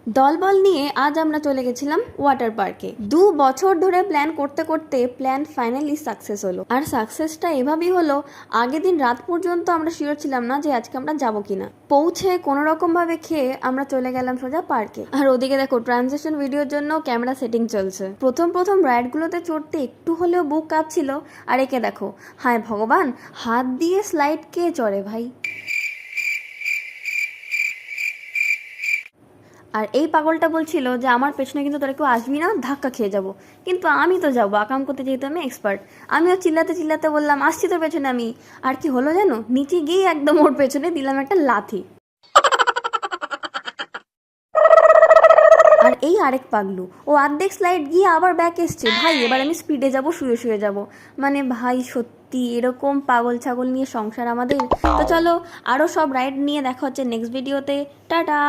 দলবল নিয়ে আজ আমরা চলে গেছিলাম ওয়াটার পার্কে। 2 বছর ধরে প্ল্যান করতে করতে প্ল্যান ফাইনালি সাকসেস হলো। আর সাকসেসটা এভাবেই হলো, আগের দিন রাত পর্যন্ত আমরা শিওর ছিলাম না যে আজকে আমরা যাবো কিনা। পৌঁছে কোনো রকম ভাবে খেয়ে আমরা চলে গেলাম সোজা পার্কে। আর ওদিকে দেখো ট্রানজেকশন ভিডিওর জন্য ক্যামেরা সেটিং চলছে। প্রথম রাইডগুলোতে চড়তে একটু হলেও বুক কাঁপছিল। আর একে দেখো, হায় ভগবান, হাত দিয়ে স্লাইড কে চড়ে ভাই। আর এই পাগলটা বলছিল যে আমার পেছনে কিন্তু তোরা কেউ আসবি না, ধাক্কা খেয়ে যাব। কিন্তু আমি তো যাবো আকাম করতে, যেহেতু আমি এক্সপার্ট। আমিও চিল্লাতে চিল্লাতে বললাম আসছি তোর পেছনে আমি। আর কি হলো জানো, নিচে গিয়ে একদম ওর পেছনে দিলাম একটা লাথি। আর এই আরেক পাগলু, ও অর্ধেক স্লাইড গিয়ে আবার ব্যাক এসছে। ভাই এবার আমি স্পিডে যাব, শুয়ে শুয়ে যাব। মানে ভাই সত্যি এরকম পাগল ছাগল নিয়ে সংসার আমাদের। তো চলো, আরও সব রাইড নিয়ে দেখা হচ্ছে নেক্সট ভিডিওতে। টাটা।